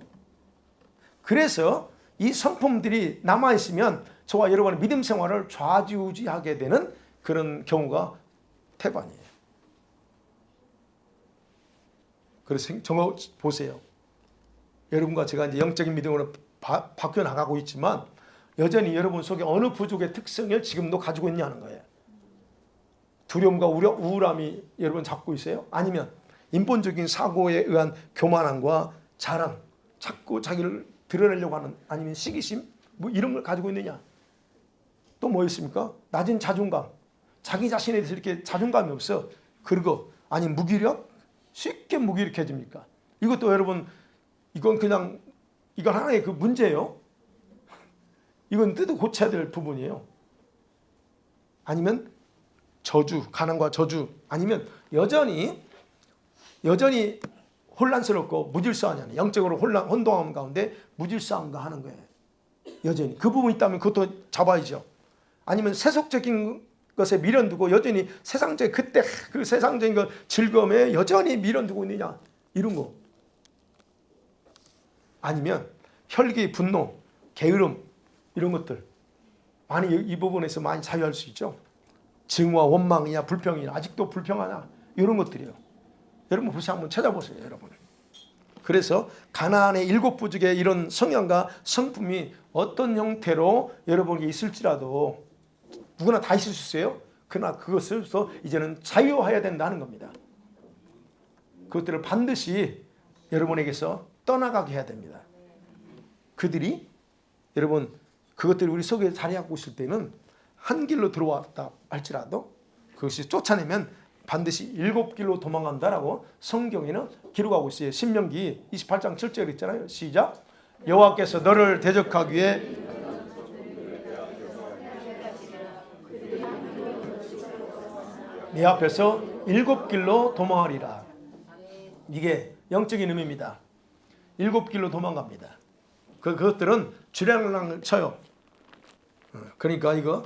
그래서 이 성품들이 남아있으면 저와 여러분의 믿음 생활을 좌지우지하게 되는 그런 경우가 태반이에요. 그래서 정말 보세요. 여러분과 제가 이제 영적인 믿음으로 바뀌어 나가고 있지만 여전히 여러분 속에 어느 부족의 특성을 지금도 가지고 있냐는 거예요. 두려움과 우울함이 여러분 잡고 있어요? 아니면 인본적인 사고에 의한 교만함과 자랑, 자꾸 자기를 드러내려고 하는, 아니면 시기심, 뭐 이런 걸 가지고 있느냐? 또 뭐 있습니까? 낮은 자존감, 자기 자신에 대해서 이렇게 자존감이 없어. 그리고 아니 무기력, 쉽게 무기력해집니까? 이것도 여러분, 이건 하나의 그 문제예요. 이건 뜯어 고쳐야 될 부분이에요. 아니면 저주, 가난과 저주, 아니면 여전히 혼란스럽고 무질서하냐는, 영적으로 혼동함 가운데 무질서함과 하는 거예요. 여전히 그 부분이 있다면 그것도 잡아야죠. 아니면 세속적인 것에 미련두고 여전히 세상적인 그때 그 세상적인 것 즐거움에 여전히 미련두고 있느냐, 이런 거. 아니면 혈기, 분노, 게으름, 이런 것들 많이 이 부분에서 많이 자유할 수 있죠. 증오와 원망이냐, 불평이냐, 아직도 불평하냐, 이런 것들이요. 여러분 혹시 한번 찾아보세요, 여러분. 그래서 가나안의 7부족의 이런 성향과 성품이 어떤 형태로 여러분에게 있을지라도 누구나 다 있을 수 있어요. 그러나 그것을 이제는 자유화해야 된다는 겁니다. 그것들을 반드시 여러분에게서 떠나가게 해야 됩니다. 그들이 여러분 그것들이 우리 속에 자리하고 있을 때는 한 길로 들어왔다 할지라도 그것이 쫓아내면 반드시 7길로 도망간다라고 성경에는 기록하고 있어요. 신명기 28장 7절 있잖아요. 시작. 여호와께서 너를 대적하기 위해 네 앞에서 7길로 도망하리라. 이게 영적인 의미입니다. 7길로 도망갑니다. 그것들은 주량을 쳐요. 그러니까 이거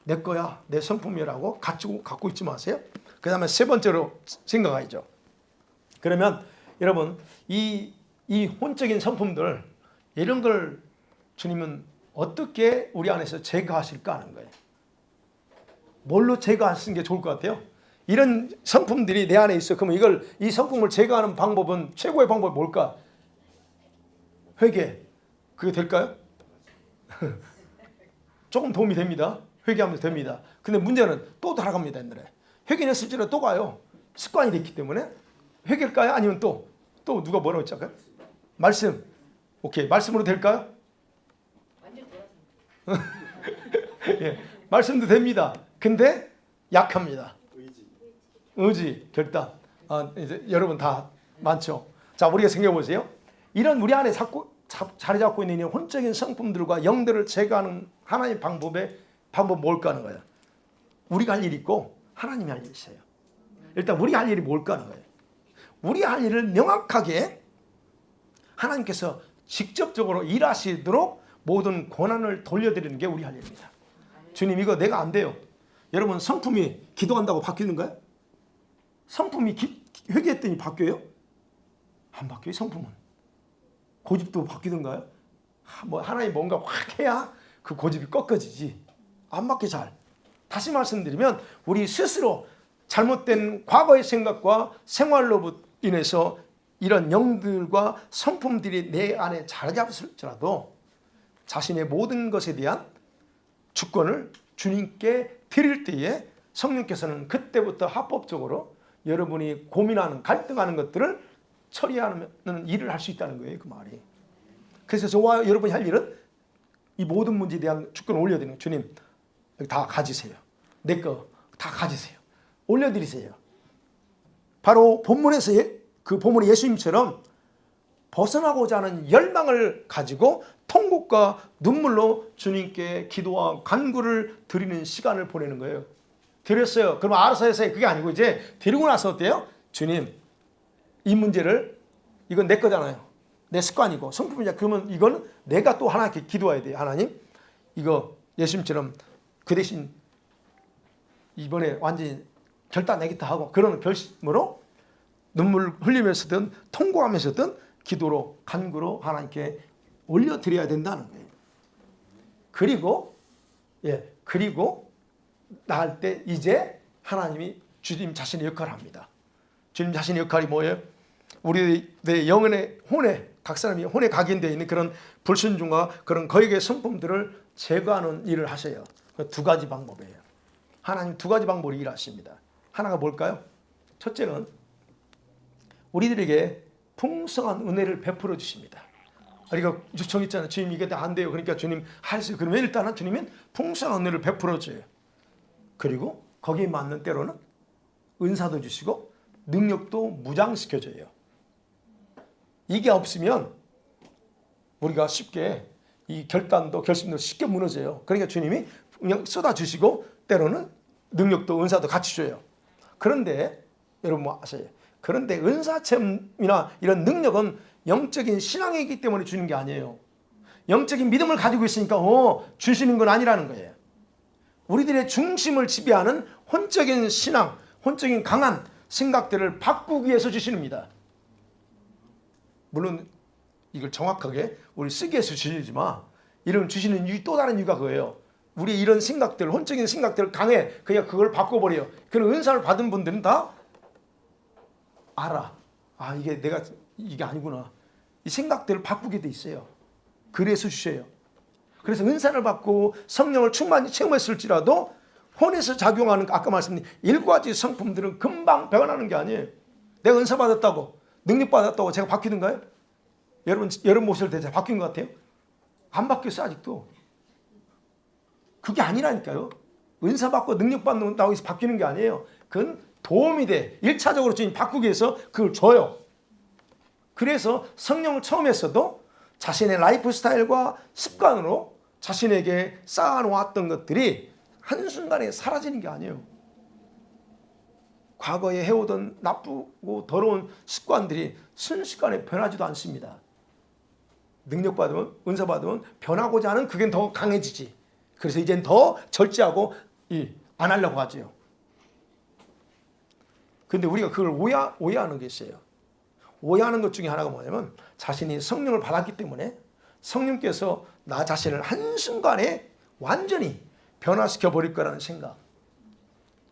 내 거야, 내 성품이라고 갖고 있지 마세요. 그 다음에 세 번째로 생각하죠. 그러면 여러분 이 혼적인 성품들 이런 걸 주님은 어떻게 우리 안에서 제거하실까 하는 거예요. 뭘로 제거하시는 게 좋을 것 같아요? 이런 성품들이 내 안에 있어. 그러면 이 성품을 제거하는 방법은 최고의 방법이 뭘까? 회개. 그게 될까요? 조금 도움이 됩니다. 회개하면 됩니다. 근데 문제는 또 돌아갑니다. 옛날에 회개했을지라도 또 가요. 습관이 됐기 때문에. 회개일까요? 아니면 또 누가 뭐라고 했잖아요? 말씀. 오케이. 말씀으로 될까요? 완전 돌아서. 예, 말씀도 됩니다. 근데 약합니다. 의지, 결단. 이제 여러분 다 많죠. 자, 우리가 생각해 보세요. 이런 우리 안에 자리 잡고 있는 이 혼적인 성품들과 영들을 제거하는 하나님의 방법 뭘까 하는 거예요. 우리가 할 일이 있고 하나님이 할 일이 있어요. 일단 우리 할 일이 뭘까 하는 거예요. 우리 할 일을 명확하게 하나님께서 직접적으로 일하시도록 모든 권한을 돌려드리는 게 우리 할 일입니다. 주님 이거 내가 안 돼요. 여러분 성품이 기도한다고 바뀌는가요? 성품이 회개했더니 바뀌어요? 안 바뀌어요. 성품은. 고집도 바뀌던가요? 뭐 하나님 뭔가 확 해야 그 고집이 꺾어지지. 안 바뀌어 잘. 다시 말씀드리면 우리 스스로 잘못된 과거의 생각과 생활로 인해서 이런 영들과 성품들이 내 안에 자리 잡을지라도 자신의 모든 것에 대한 주권을 주님께 드릴 때에 성령께서는 그때부터 합법적으로 여러분이 고민하는 갈등하는 것들을 처리하는 일을 할 수 있다는 거예요. 그 말이. 그래서 저와 여러분이 할 일은 이 모든 문제에 대한 주권을 올려드리는 주님 여기 다 가지세요. 내 거 다 가지세요. 올려드리세요. 바로 본문에서 그 본문의 예수님처럼 벗어나고자 하는 열망을 가지고 통곡과 눈물로 주님께 기도와 간구를 드리는 시간을 보내는 거예요. 드렸어요. 그럼 알아서 해서 그게 아니고 이제 드리고 나서 어때요? 주님 이 문제를 이건 내 거잖아요. 내 습관이고 성품이냐. 그러면 이건 내가 또 하나님께 기도해야 돼요. 하나님 이거 예수님처럼 그 대신 이번에 완전히 결단 내겠다 하고 그런 결심으로 눈물 흘리면서든 통곡하면서든 기도로 간구로 하나님께 올려드려야 된다는 거예요. 그리고 나갈 때 이제 하나님이 주님 자신의 역할을 합니다. 주님 자신의 역할이 뭐예요? 우리 내 영혼의 혼에 각 사람이 혼에 각인되어 있는 그런 불순종과 그런 거액의 성품들을 제거하는 일을 하셔요. 두 가지 방법이에요. 하나님 두 가지 방법으로 일하십니다. 하나가 뭘까요? 첫째는 우리들에게 풍성한 은혜를 베풀어 주십니다. 우리가 요청했잖아요. 주님 이게 안 돼요. 그러니까 주님 하세요. 그러면 일단은 주님은 풍성한 은혜를 베풀어 줘요. 그리고 거기에 맞는 때로는 은사도 주시고 능력도 무장시켜줘요. 이게 없으면 우리가 쉽게 이 결단도 결심도 쉽게 무너져요. 그러니까 주님이 그냥 쏟아주시고 때로는 능력도 은사도 같이 줘요. 그런데 여러분 뭐 아세요? 그런데 은사체험이나 이런 능력은 영적인 신앙이기 때문에 주는 게 아니에요. 영적인 믿음을 가지고 있으니까 주시는 건 아니라는 거예요. 우리들의 중심을 지배하는 혼적인 신앙, 혼적인 강한 생각들을 바꾸기 위해서 주시는입니다. 물론 이걸 정확하게 우리 쓰기 위해서 주시지만 이런 주시는 이유 또 다른 이유가 그거예요. 우리 이런 생각들, 혼적인 생각들 강해. 그냥 그걸 바꿔버려요. 그런 은사를 받은 분들은 다 알아. 이게 아니구나. 이 생각들을 바꾸게 돼 있어요. 그래서 주셔요. 그래서 은사를 받고 성령을 충만히 체험했을지라도 혼에서 작용하는 아까 말씀드린 7가지 성품들은 금방 변하는 게 아니에요. 내가 은사 받았다고 능력 받았다고 제가 바뀌는가요? 여러분 모습을 대체 바뀐 것 같아요? 안 바뀌었어 아직도. 그게 아니라니까요. 은사 받고 능력 받는다고 해서 바뀌는 게 아니에요. 그건 도움이 돼. 1차적으로 주님 바꾸기 위해서 그걸 줘요. 그래서 성령을 처음 했어도 자신의 라이프 스타일과 습관으로 자신에게 쌓아놓았던 것들이 한순간에 사라지는 게 아니에요. 과거에 해오던 나쁘고 더러운 습관들이 순식간에 변하지도 않습니다. 능력 받으면, 은사 받으면 변하고자 하는 그게 더 강해지지. 그래서 이젠 더 절제하고 안 하려고 하죠. 근데 우리가 그걸 오해하는 게 있어요. 오해하는 것 중에 하나가 뭐냐면 자신이 성령을 받았기 때문에 성령께서 나 자신을 한순간에 완전히 변화시켜 버릴 거라는 생각.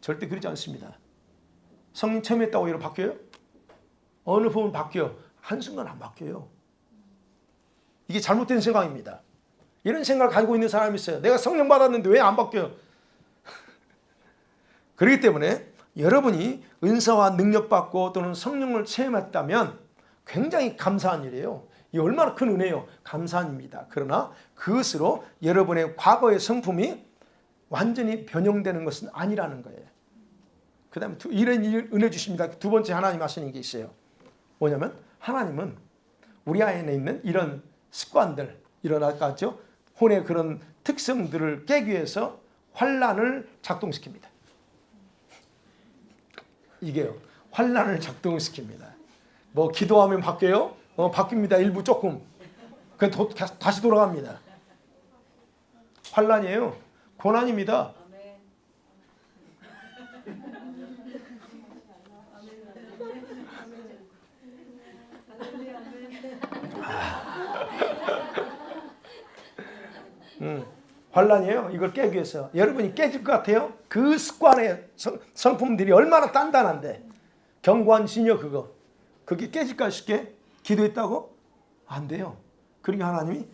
절대 그렇지 않습니다. 성령 체험했다고 여러분 바뀌어요? 어느 부분 바뀌어? 한순간 안 바뀌어요. 이게 잘못된 생각입니다. 이런 생각을 가지고 있는 사람이 있어요. 내가 성령 받았는데 왜 안 바뀌어요? 그렇기 때문에 여러분이 은사와 능력 받고 또는 성령을 체험했다면 굉장히 감사한 일이에요. 이 얼마나 큰 은혜요. 감사한 일입니다. 그러나 그것으로 여러분의 과거의 성품이 완전히 변형되는 것은 아니라는 거예요. 그 다음에 이런 은혜 주십니다. 두 번째 하나님 하시는 게 있어요. 뭐냐면 하나님은 우리 안에 있는 이런 습관들, 이런 아까죠 혼의 그런 특성들을 깨기 위해서 환란을 작동시킵니다. 이게요. 환란을 작동시킵니다. 뭐 기도하면 바뀌어요? 바뀝니다. 일부 조금. 그냥 다시 돌아갑니다. 환란이에요. 고난입니다. 환란이에요. 이걸 깨기 위해서. 여러분이 깨질 것 같아요? 그 습관의 성품들이 얼마나 단단한데. 견고한 진여 그거. 그게 깨질까 쉽게? 기도했다고? 안 돼요. 그러니까 하나님이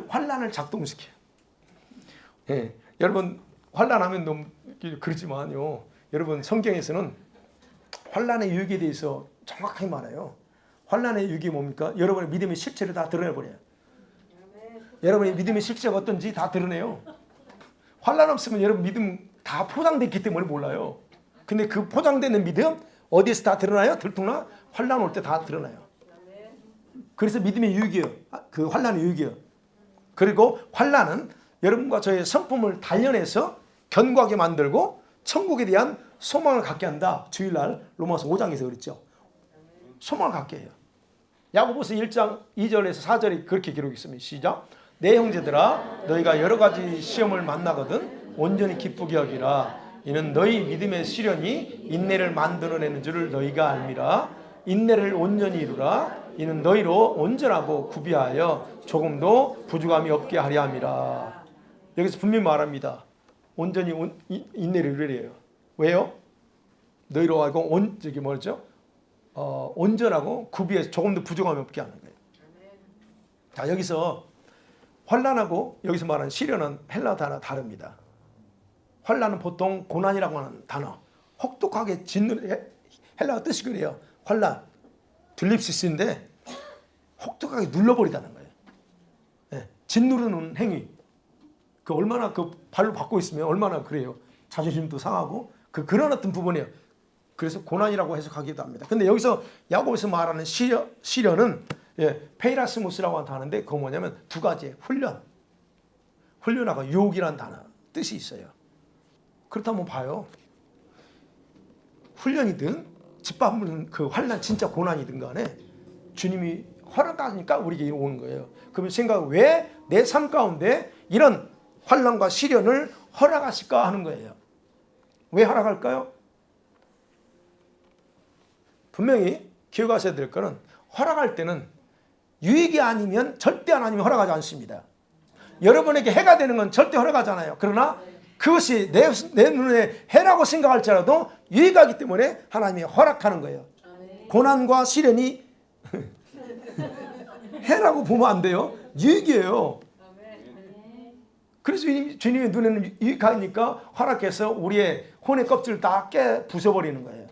환란을 작동시켜요. 예, 여러분 환란하면 너무 그렇지만요. 여러분 성경에서는 환란의 유익에 대해서 정확하게 말해요. 환란의 유익이 뭡니까? 여러분의 믿음의 실체를 다 드러내버려요. 여러분의 믿음의 실체가 어떤지 다 드러내요. 환란 없으면 여러분 믿음 다 포장됐기 때문에 몰라요. 근데 그 포장되는 믿음 어디에서 다 드러나요? 들통나? 환란 올 때 다 드러나요. 그래서 믿음의 유익이에요. 그 환란의 유익이에요. 그리고 환란은 여러분과 저의 성품을 단련해서 견고하게 만들고 천국에 대한 소망을 갖게 한다. 주일날 로마서 5장에서 그랬죠. 소망을 갖게 해요. 야고보서 1장 2절에서 4절이 그렇게 기록이 있습니다. 시작. 내 형제들아 너희가 여러 가지 시험을 만나거든 온전히 기쁘게 여기라. 이는 너희 믿음의 시련이 인내를 만들어내는 줄을 너희가 알미라. 인내를 온전히 이루라. 이는 너희로 온전하고 구비하여 조금도 부족함이 없게 하려 함이라. 여기서 분명히 말합니다. 온전히 인내를 이루래요. 왜요? 너희로 하고 온전하고 구비해서 조금도 부족함이 없게 하는 거예요. 자, 여기서 환난하고 여기서 말하는 시련은 헬라 단어 다릅니다. 환난은 보통 고난이라고 하는 단어. 혹독하게 짓누르 헬라어 뜻이 그래요. 환난 들립시스인데 혹독하게 눌러버리다는 거예요. 네, 짓누르는 행위. 그 얼마나 그 발로 받고 있으면 얼마나 그래요. 자존심도 상하고 그런 어떤 부분이에요. 그래서 고난이라고 해석하기도 합니다. 근데 여기서 야고보에서 말하는 시련은 페이라스무스라고 하는 단어인데 그거 뭐냐면 두 가지 훈련. 훈련하고 유혹이라는 단어 뜻이 있어요. 그렇다면 봐요. 훈련이든 짓밟는 그 환난 진짜 고난이든 간에 주님이 허락하니까 우리에게 오는 거예요. 그러면 생각 왜 내 삶 가운데 이런 환난과 시련을 허락하실까 하는 거예요. 왜 허락할까요? 분명히 기억하셔야 될 거는 허락할 때는 유익이 아니면 절대 하나님이 허락하지 않습니다. 여러분에게 해가 되는 건 절대 허락하잖아요. 그러나 그것이 내 눈에 해라고 생각할지라도 유익하기 때문에 하나님이 허락하는 거예요. 고난과 시련이 해라고 보면 안 돼요. 유익이에요. 그래서 주님의 눈에는 유익하니까 허락해서 우리의 혼의 껍질을 다 깨 부숴버리는 거예요.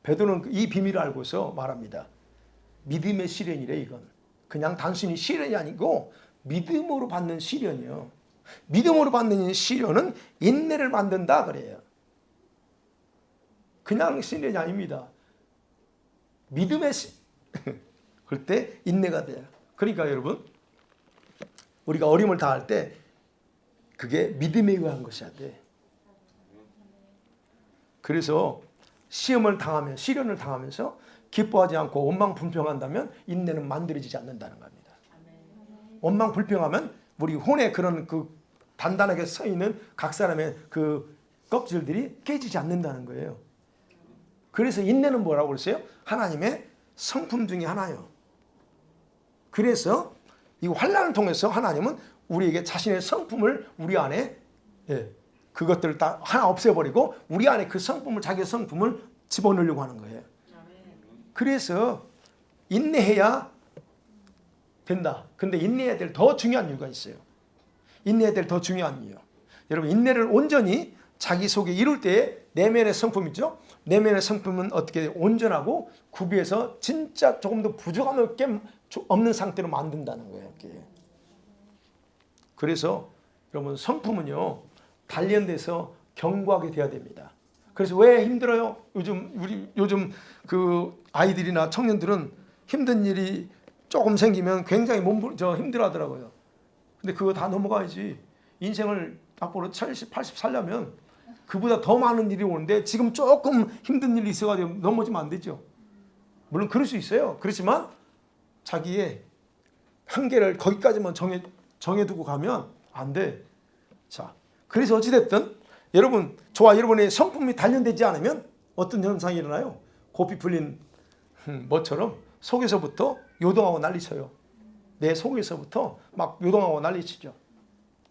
베드로는 이 비밀을 알고서 말합니다. 믿음의 시련이래 이건. 그냥 단순히 시련이 아니고 믿음으로 받는 시련이요. 믿음으로 받는 시련은 인내를 만든다 그래요. 그냥 시련이 아닙니다. 믿음의 그럴 때 인내가 돼요. 그러니까 여러분 우리가 어려움을 당할 때 그게 믿음에 의한 것이야 돼. 그래서 시험을 당하면 시련을 당하면서 기뻐하지 않고 원망불평한다면 인내는 만들어지지 않는다는 겁니다. 원망불평하면 우리 혼의 그런 그 단단하게 서 있는 각 사람의 그 껍질들이 깨지지 않는다는 거예요. 그래서 인내는 뭐라고 그랬어요? 하나님의 성품 중에 하나예요. 그래서 이 환난을 통해서 하나님은 우리에게 자신의 성품을 우리 안에 그것들을 다 하나 없애버리고 우리 안에 그 성품을 자기의 성품을 집어넣으려고 하는 거예요. 그래서 인내해야 된다. 근데 인내해야 될 더 중요한 이유가 있어요. 인내해야 될 더 중요한 이유. 여러분 인내를 온전히 자기 속에 이룰 때에 내면의 성품 있죠. 내면의 성품은 어떻게 온전하고 구비해서 진짜 조금 더 부족함 없는 상태로 만든다는 거예요. 그래서 여러분 성품은요 단련돼서 견고하게 돼야 됩니다. 그래서 왜 힘들어요? 요즘 그 아이들이나 청년들은 힘든 일이 조금 생기면 굉장히 힘들어하더라고요. 근데 그거 다 넘어가야지. 인생을 앞으로 70, 80 살려면 그보다 더 많은 일이 오는데 지금 조금 힘든 일이 있어가지고 넘어지면 안 되죠. 물론 그럴 수 있어요. 그렇지만 자기의 한계를 거기까지만 정해두고 가면 안 돼. 자, 그래서 어찌됐든 여러분 저와 여러분의 성품이 단련되지 않으면 어떤 현상이 일어나요? 고삐 풀린 뭐처럼 속에서부터 요동하고 난리쳐요. 내 속에서부터 막 요동하고 난리치죠.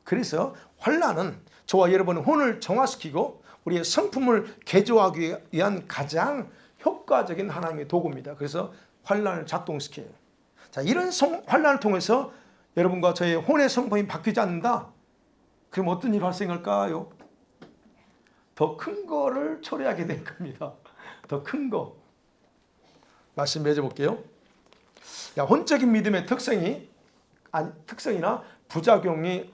그래서 환난은 저와 여러분의 혼을 정화시키고 우리의 성품을 개조하기 위한 가장 효과적인 하나님의 도구입니다. 그래서 환난을 작동시켜요. 자, 이런 환난을 통해서 여러분과 저의 혼의 성품이 바뀌지 않는다. 그럼 어떤 일이 발생할까요? 더 큰 거를 초래하게 될 겁니다. 더 큰 거. 말씀 맺어볼게요. 혼적인 믿음의 특성이나 부작용이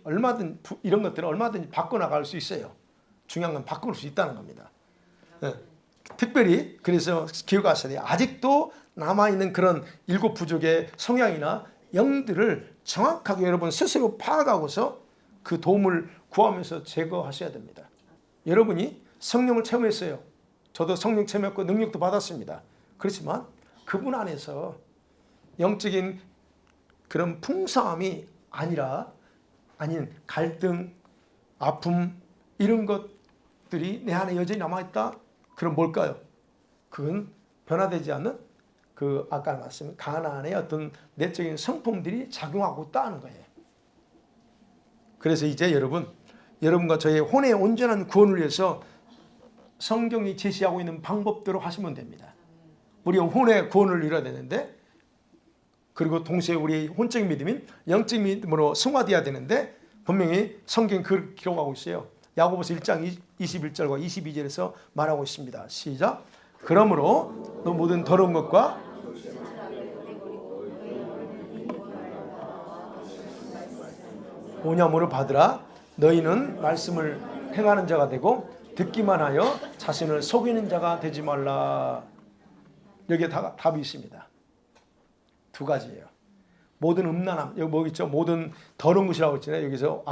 이런 것들은 얼마든지 바꿔나갈 수 있어요. 중요한 건 바꿀 수 있다는 겁니다. 네. 특별히 그래서 기억하셔야 돼요. 아직도 남아있는 그런 7 부족의 성향이나 영들을 정확하게 여러분 스스로 파악하고서 그 도움을 구하면서 제거하셔야 됩니다. 여러분이 성령을 체험했어요. 저도 성령 체험했고 능력도 받았습니다. 그렇지만 그분 안에서 영적인 그런 풍성함이 아닌 갈등, 아픔 이런 것들이 내 안에 여전히 남아있다. 그럼 뭘까요? 그건 변화되지 않는 그 아까 말씀한 가나안의 어떤 내적인 성품들이 작용하고 있다는 거예요. 그래서 이제 여러분과 저의 혼의 온전한 구원을 위해서 성경이 제시하고 있는 방법대로 하시면 됩니다. 우리 혼의 구원을 이뤄야 되는데 그리고 동시에 우리 혼적인 믿음인 영적인 믿음으로 승화되어야 되는데 분명히 성경이 그걸 기록하고 있어요. 야고보서 1장 21절과 22절에서 말하고 있습니다. 시작. 그러므로 너 모든 더러운 것과 오념으로 받으라. 너희는 말씀을 행하는 자가 되고 듣기만 하여 자신을 속이는 자가 되지 말라. 여기에 답이 있습니다. 2 가지예요. 모든 음란함, 여기 뭐 있죠? 모든 더러운 것이라고 했잖아요. 여기서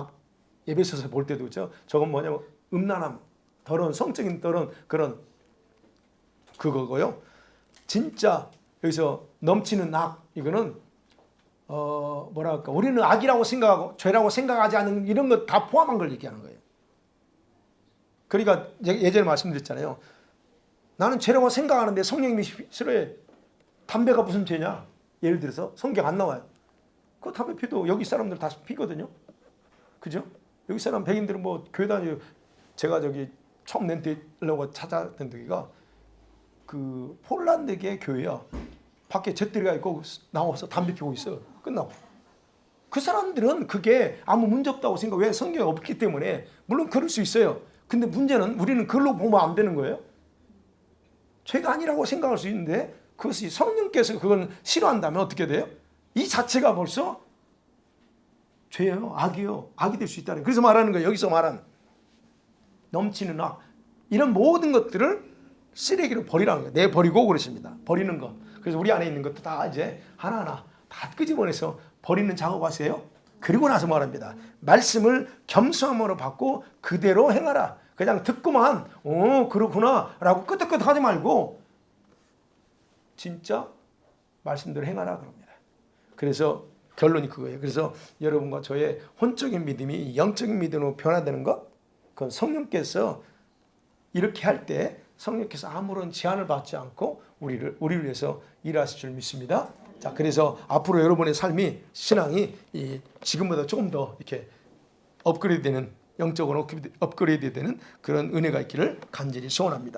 에베소서 볼 때도 있죠. 저건 뭐냐면 음란함, 더러운 성적인 더러운 그런 그거고요. 진짜 여기서 넘치는 악 이거는 뭐랄까 우리는 악이라고 생각하고 죄라고 생각하지 않는 이런 것 다 포함한 걸 얘기하는 거예요. 그러니까 예전에 말씀드렸잖아요. 나는 죄라고 생각하는데 성령님이 싫어해. 담배가 무슨 죄냐? 예를 들어서 성경 안 나와요. 그 담배 피도 여기 사람들 다 피거든요. 그죠? 여기 사람 백인들은 뭐 교회 다니고 제가 처음 낸데려고 찾아낸 데가 그 폴란드계 교회야. 밖에 잿더리가 있고 나와서 담배 피고 있어. 끝나고. 그 사람들은 그게 아무 문제 없다고 생각. 왜? 성경이 없기 때문에. 물론 그럴 수 있어요. 근데 문제는 우리는 그걸로 보면 안 되는 거예요. 죄가 아니라고 생각할 수 있는데 그것이 성령께서 그건 싫어한다면 어떻게 돼요? 이 자체가 벌써 죄예요. 악이요. 악이 될 수 있다는. 그래서 말하는 거예요. 여기서 말한 넘치는 악. 이런 모든 것들을 쓰레기로 버리라는 거예요. 내버리고 그러십니다. 버리는 것. 그래서 우리 안에 있는 것도 다 이제 하나하나 다 끄집어내서 버리는 작업하세요. 그리고 나서 말합니다. 말씀을 겸손함으로 받고 그대로 행하라. 그냥 듣고만 그렇구나라고 끄덕끄덕하지 말고 진짜 말씀대로 행하라 그럽니다. 그래서 결론이 그거예요. 그래서 여러분과 저의 혼적인 믿음이 영적인 믿음으로 변화되는 것, 그건 성령께서 이렇게 할 때 성령께서 아무런 제한을 받지 않고 우리를 위해서 일하실 줄 믿습니다. 자, 그래서 앞으로 여러분의 삶이 신앙이 지금보다 조금 더 이렇게 업그레이드되는 영적으로 업그레이드되는 그런 은혜가 있기를 간절히 소원합니다.